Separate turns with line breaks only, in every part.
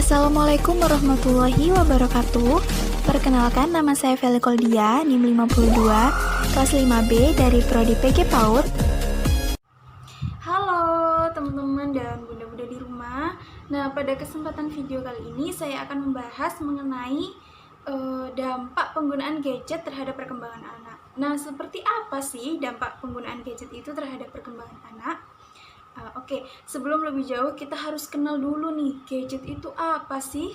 Assalamualaikum warahmatullahi wabarakatuh. Perkenalkan, nama saya Feli Koldia, NIM 52, kelas 5B dari Prodi PG PAUD. Halo teman-teman dan bunda-bunda di rumah. Nah, pada kesempatan video kali ini saya akan membahas mengenai dampak penggunaan gadget terhadap perkembangan anak. Nah, seperti apa sih dampak penggunaan gadget itu terhadap perkembangan anak? Oke, sebelum lebih jauh kita harus kenal dulu nih, gadget itu apa sih?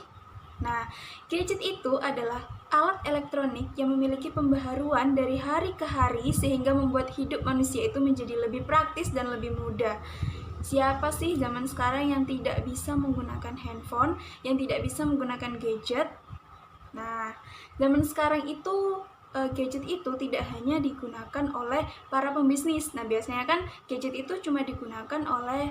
Nah, gadget itu adalah alat elektronik yang memiliki pembaharuan dari hari ke hari sehingga membuat hidup manusia itu menjadi lebih praktis dan lebih mudah. Siapa sih zaman sekarang yang tidak bisa menggunakan handphone, yang tidak bisa menggunakan gadget? Nah, zaman sekarang itu gadget itu tidak hanya digunakan oleh para pembisnis. Nah, biasanya kan gadget itu cuma digunakan oleh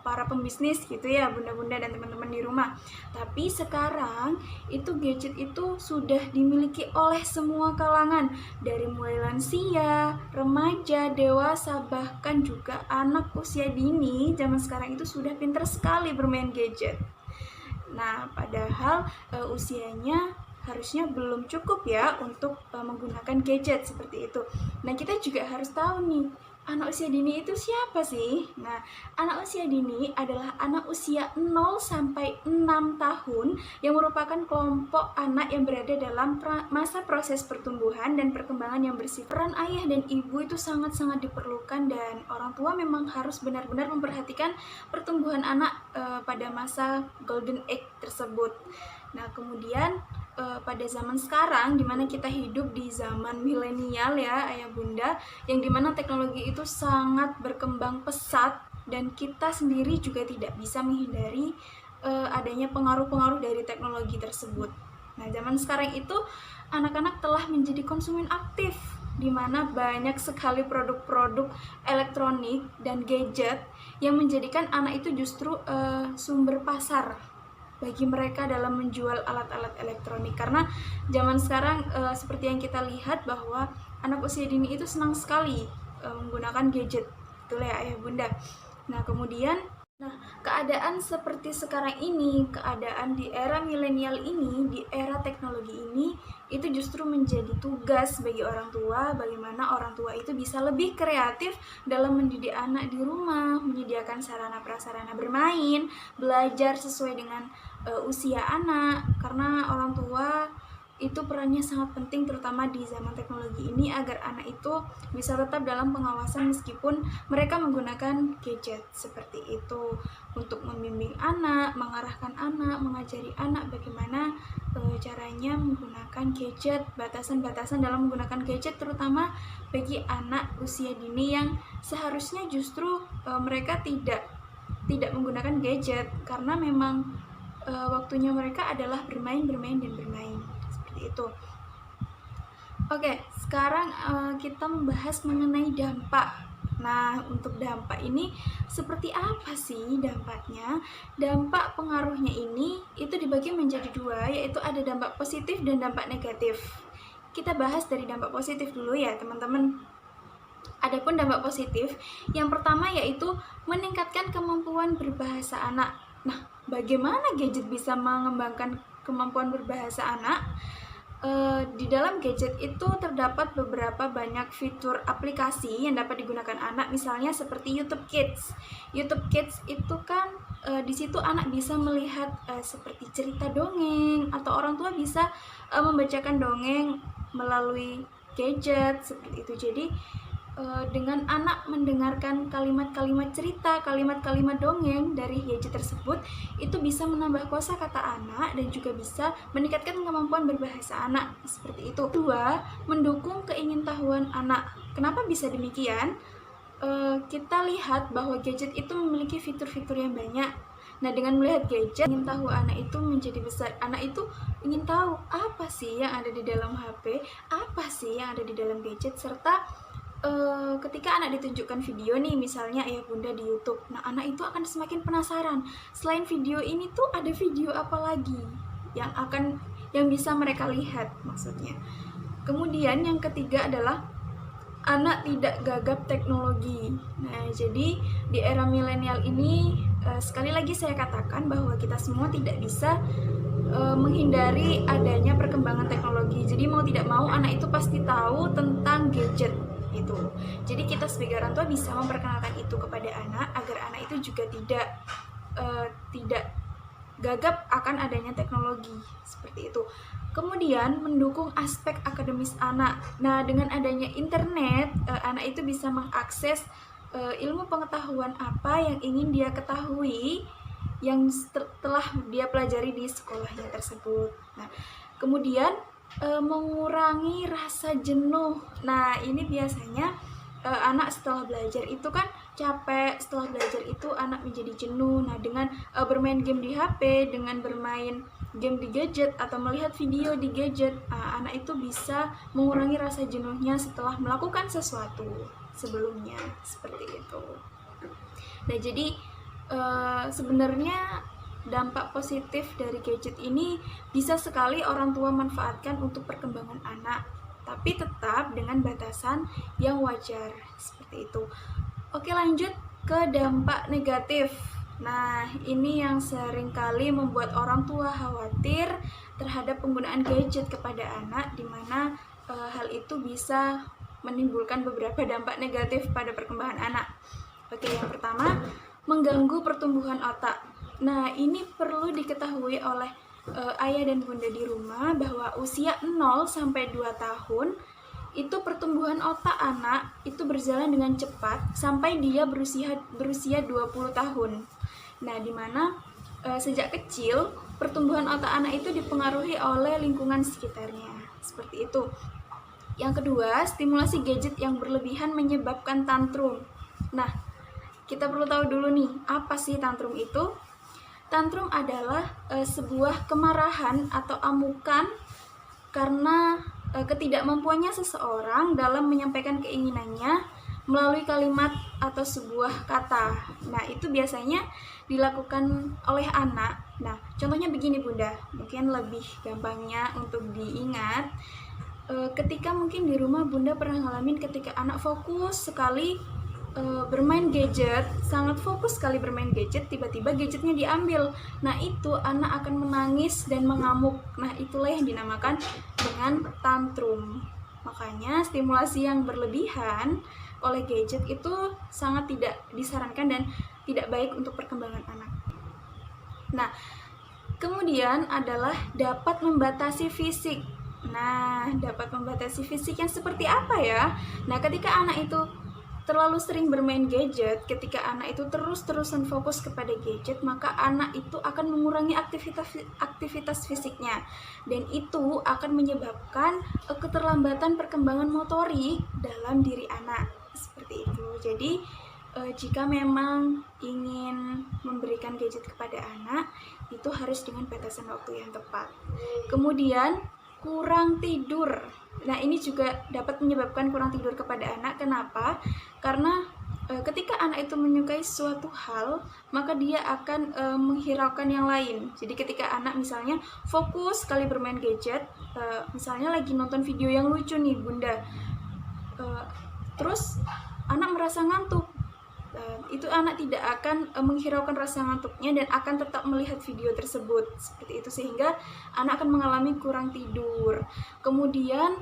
para pembisnis gitu ya, bunda-bunda dan teman-teman di rumah. Tapi sekarang itu gadget itu sudah dimiliki oleh semua kalangan, dari mulai lansia, remaja, dewasa, bahkan juga anak usia dini. Zaman sekarang itu sudah pintar sekali bermain gadget. Nah, padahal usianya harusnya belum cukup ya untuk menggunakan gadget seperti itu. Nah, kita juga harus tahu nih, anak usia dini itu siapa sih? Nah, anak usia dini adalah anak usia 0 sampai 6 tahun yang merupakan kelompok anak yang berada dalam masa proses pertumbuhan dan perkembangan yang bersifat. Peran ayah dan ibu itu sangat-sangat diperlukan dan orang tua memang harus benar-benar memperhatikan pertumbuhan anak pada masa golden age tersebut. Nah, kemudian pada zaman sekarang dimana kita hidup di zaman milenial ya ayah bunda, yang dimana teknologi itu sangat berkembang pesat dan kita sendiri juga tidak bisa menghindari adanya pengaruh-pengaruh dari teknologi tersebut. Nah, zaman sekarang itu anak-anak telah menjadi konsumen aktif, di mana banyak sekali produk-produk elektronik dan gadget yang menjadikan anak itu justru sumber pasar bagi mereka dalam menjual alat-alat elektronik. Karena zaman sekarang seperti yang kita lihat bahwa anak usia dini itu senang sekali menggunakan gadget, betul ya ayah bunda. Nah, kemudian keadaan seperti sekarang ini, keadaan di era milenial ini, di era teknologi ini, itu justru menjadi tugas bagi orang tua, bagaimana orang tua itu bisa lebih kreatif dalam mendidik anak di rumah, menyediakan sarana prasarana bermain, belajar sesuai dengan usia anak, karena orang tua itu perannya sangat penting terutama di zaman teknologi ini agar anak itu bisa tetap dalam pengawasan meskipun mereka menggunakan gadget seperti itu, untuk membimbing anak, mengarahkan anak, mengajari anak bagaimana caranya menggunakan gadget, batasan-batasan dalam menggunakan gadget terutama bagi anak usia dini yang seharusnya justru mereka tidak menggunakan gadget karena memang waktunya mereka adalah bermain seperti itu. Oke, sekarang kita membahas mengenai dampak. Nah, untuk dampak ini seperti apa sih dampaknya? Dampak pengaruhnya ini itu dibagi menjadi dua, yaitu ada dampak positif dan dampak negatif. Kita bahas dari dampak positif dulu ya, teman-teman. Adapun dampak positif, yang pertama yaitu meningkatkan kemampuan berbahasa anak. Nah, bagaimana gadget bisa mengembangkan kemampuan berbahasa anak? Di dalam gadget itu terdapat beberapa banyak fitur aplikasi yang dapat digunakan anak, misalnya seperti YouTube Kids. YouTube Kids itu kan di situ anak bisa melihat seperti cerita dongeng, atau orang tua bisa membacakan dongeng melalui gadget seperti itu. Jadi dengan anak mendengarkan kalimat-kalimat cerita, kalimat-kalimat dongeng dari gadget tersebut, itu bisa menambah kosakata anak dan juga bisa meningkatkan kemampuan berbahasa anak seperti itu. Kedua, mendukung keingintahuan anak. Kenapa bisa demikian? Kita lihat bahwa gadget itu memiliki fitur-fitur yang banyak. Nah, dengan melihat gadget, ingin tahu anak itu menjadi besar. Anak itu ingin tahu apa sih yang ada di dalam HP, apa sih yang ada di dalam gadget, serta ketika anak ditunjukkan video nih, misalnya ayah bunda di YouTube, nah anak itu akan semakin penasaran, selain video ini tuh ada video apa lagi yang bisa mereka lihat maksudnya. Kemudian yang ketiga adalah anak tidak gagap teknologi. Nah, jadi di era milenial ini sekali lagi saya katakan bahwa kita semua tidak bisa menghindari adanya perkembangan teknologi. Jadi mau tidak mau anak itu pasti tahu tentang gadget itu. Jadi kita sebagai orang tua bisa memperkenalkan itu kepada anak agar anak itu juga tidak gagap akan adanya teknologi seperti itu. Kemudian mendukung aspek akademis anak. Nah, dengan adanya internet, anak itu bisa mengakses ilmu pengetahuan apa yang ingin dia ketahui yang telah dia pelajari di sekolahnya tersebut. Nah, kemudian mengurangi rasa jenuh. Nah, ini biasanya anak setelah belajar itu kan capek, setelah belajar itu anak menjadi jenuh. Nah, dengan bermain game di HP, dengan bermain game di gadget atau melihat video di gadget, anak itu bisa mengurangi rasa jenuhnya setelah melakukan sesuatu sebelumnya, seperti itu. Nah, jadi sebenarnya dampak positif dari gadget ini bisa sekali orang tua manfaatkan untuk perkembangan anak, tapi tetap dengan batasan yang wajar, seperti itu. Oke, lanjut ke dampak negatif. Nah, ini yang seringkali membuat orang tua khawatir terhadap penggunaan gadget kepada anak, di mana hal itu bisa menimbulkan beberapa dampak negatif pada perkembangan anak. Oke, yang pertama, mengganggu pertumbuhan otak. Nah, ini perlu diketahui oleh ayah dan bunda di rumah bahwa usia 0 sampai 2 tahun itu pertumbuhan otak anak itu berjalan dengan cepat sampai dia berusia 20 tahun. Nah, di mana sejak kecil pertumbuhan otak anak itu dipengaruhi oleh lingkungan sekitarnya. Seperti itu. Yang kedua, stimulasi gadget yang berlebihan menyebabkan tantrum. Nah, kita perlu tahu dulu nih, apa sih tantrum itu? Tantrum adalah sebuah kemarahan atau amukan karena ketidakmampuannya seseorang dalam menyampaikan keinginannya melalui kalimat atau sebuah kata. Nah, itu biasanya dilakukan oleh anak. Nah, contohnya begini Bunda, mungkin lebih gampangnya untuk diingat. Ketika mungkin di rumah Bunda pernah ngalamin ketika anak fokus sekali bermain gadget, sangat fokus sekali bermain gadget, tiba-tiba gadgetnya diambil. Nah, itu anak akan menangis dan mengamuk. Nah, itulah yang dinamakan dengan tantrum. Makanya stimulasi yang berlebihan oleh gadget itu sangat tidak disarankan dan tidak baik untuk perkembangan anak. Nah, kemudian adalah dapat membatasi fisik. Nah, dapat membatasi fisik yang seperti apa ya? Nah, ketika anak itu terlalu sering bermain gadget, ketika anak itu terus-terusan fokus kepada gadget, maka anak itu akan mengurangi aktivitas fisiknya, dan itu akan menyebabkan keterlambatan perkembangan motorik dalam diri anak, seperti itu. Jadi jika memang ingin memberikan gadget kepada anak, itu harus dengan batasan waktu yang tepat. Kemudian kurang tidur. Nah, ini juga dapat menyebabkan kurang tidur kepada anak. Kenapa? Karena ketika anak itu menyukai suatu hal, maka dia akan menghiraukan yang lain. Jadi ketika anak misalnya fokus sekali bermain gadget, misalnya lagi nonton video yang lucu nih Bunda, terus anak merasa ngantuk, itu anak tidak akan menghiraukan rasa ngantuknya dan akan tetap melihat video tersebut, seperti itu, sehingga anak akan mengalami kurang tidur. Kemudian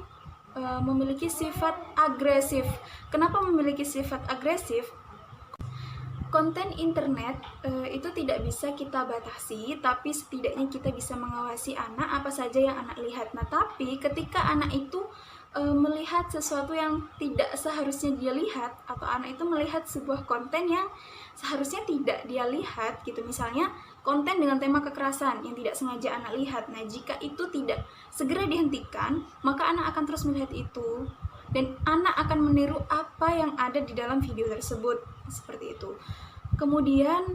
memiliki sifat agresif. Kenapa memiliki sifat agresif? Konten internet itu tidak bisa kita batasi, tapi setidaknya kita bisa mengawasi anak apa saja yang anak lihat. Nah, tapi ketika anak itu melihat sesuatu yang tidak seharusnya dia lihat, atau anak itu melihat sebuah konten yang seharusnya tidak dia lihat gitu, misalnya konten dengan tema kekerasan yang tidak sengaja anak lihat. Nah, jika itu tidak segera dihentikan, maka anak akan terus melihat itu dan anak akan meniru apa yang ada di dalam video tersebut, seperti itu. Kemudian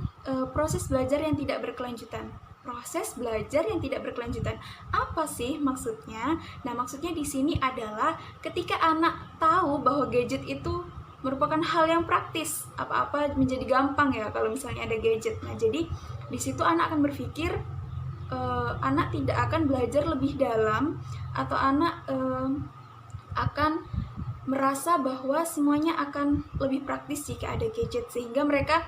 proses belajar yang tidak berkelanjutan. Proses belajar yang tidak berkelanjutan. Apa sih maksudnya? Nah, maksudnya di sini adalah ketika anak tahu bahwa gadget itu merupakan hal yang praktis, apa-apa menjadi gampang ya kalau misalnya ada gadget. Nah, jadi di situ anak akan berpikir, anak tidak akan belajar lebih dalam, atau anak akan merasa bahwa semuanya akan lebih praktis jika ada gadget, sehingga mereka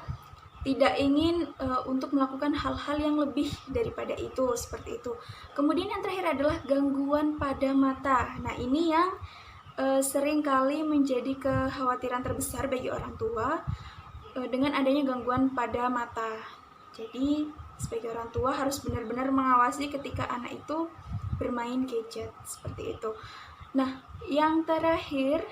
tidak ingin untuk melakukan hal-hal yang lebih daripada itu, seperti itu. Kemudian yang terakhir adalah gangguan pada mata. Nah, ini yang seringkali menjadi kekhawatiran terbesar bagi orang tua dengan adanya gangguan pada mata. Jadi, sebagai orang tua harus benar-benar mengawasi ketika anak itu bermain gadget, seperti itu. Nah, yang terakhir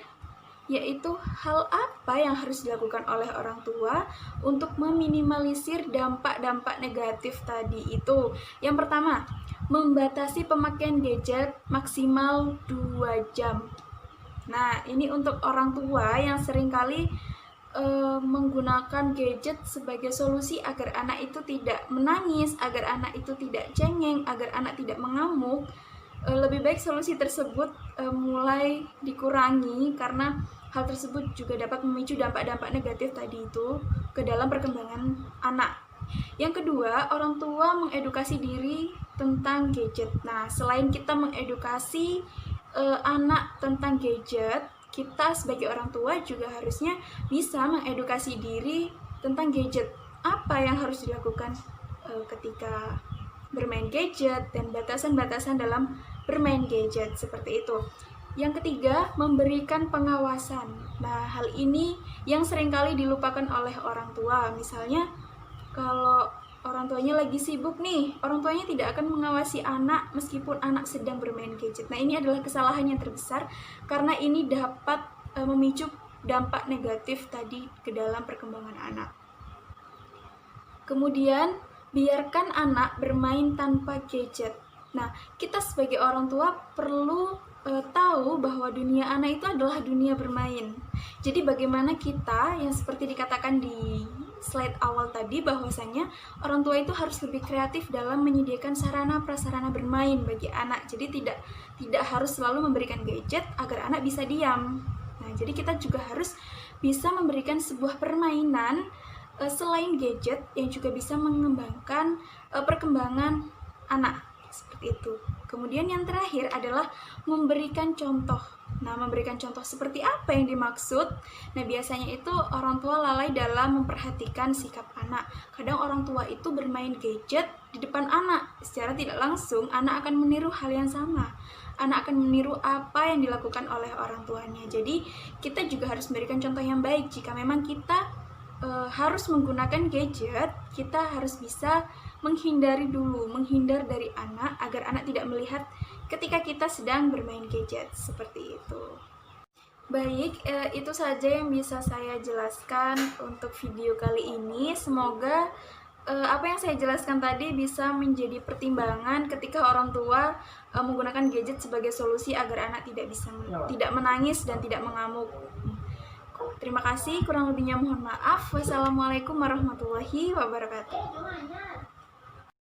yaitu hal apa yang harus dilakukan oleh orang tua untuk meminimalisir dampak-dampak negatif tadi itu. Yang pertama, membatasi pemakaian gadget maksimal 2 jam. Nah, ini untuk orang tua yang seringkali menggunakan gadget sebagai solusi agar anak itu tidak menangis, agar anak itu tidak cengeng, agar anak tidak mengamuk. Lebih baik solusi tersebut mulai dikurangi, karena hal tersebut juga dapat memicu dampak-dampak negatif tadi itu ke dalam perkembangan anak. Yang kedua, orang tua mengedukasi diri tentang gadget. Nah, selain kita mengedukasi anak tentang gadget, kita sebagai orang tua juga harusnya bisa mengedukasi diri tentang gadget. Apa yang harus dilakukan ketika bermain gadget dan batasan-batasan dalam bermain gadget, seperti itu. Yang ketiga, memberikan pengawasan. Nah, hal ini yang seringkali dilupakan oleh orang tua. Misalnya, kalau orang tuanya lagi sibuk nih, orang tuanya tidak akan mengawasi anak meskipun anak sedang bermain gadget. Nah, ini adalah kesalahan yang terbesar karena ini dapat memicu dampak negatif tadi ke dalam perkembangan anak. Kemudian, biarkan anak bermain tanpa gadget. Nah, kita sebagai orang tua perlu tahu bahwa dunia anak itu adalah dunia bermain. Jadi bagaimana kita, yang seperti dikatakan di slide awal tadi, bahwasanya orang tua itu harus lebih kreatif dalam menyediakan sarana prasarana bermain bagi anak. Jadi tidak harus selalu memberikan gadget agar anak bisa diam. Nah, jadi kita juga harus bisa memberikan sebuah permainan selain gadget yang juga bisa mengembangkan perkembangan anak, seperti itu. Kemudian yang terakhir adalah memberikan contoh. Nah, memberikan contoh seperti apa yang dimaksud? Nah, biasanya itu orang tua lalai dalam memperhatikan sikap anak. Kadang orang tua itu bermain gadget di depan anak. Secara tidak langsung, anak akan meniru hal yang sama. Anak akan meniru apa yang dilakukan oleh orang tuanya. Jadi, kita juga harus memberikan contoh yang baik. Jika memang kita harus menggunakan gadget, kita harus bisa menghindar dari anak agar anak tidak melihat ketika kita sedang bermain gadget, seperti itu. Baik, itu saja yang bisa saya jelaskan untuk video kali ini. Semoga apa yang saya jelaskan tadi bisa menjadi pertimbangan ketika orang tua menggunakan gadget sebagai solusi agar anak tidak menangis dan tidak mengamuk. Terima kasih, kurang lebihnya mohon maaf. Wassalamualaikum warahmatullahi wabarakatuh.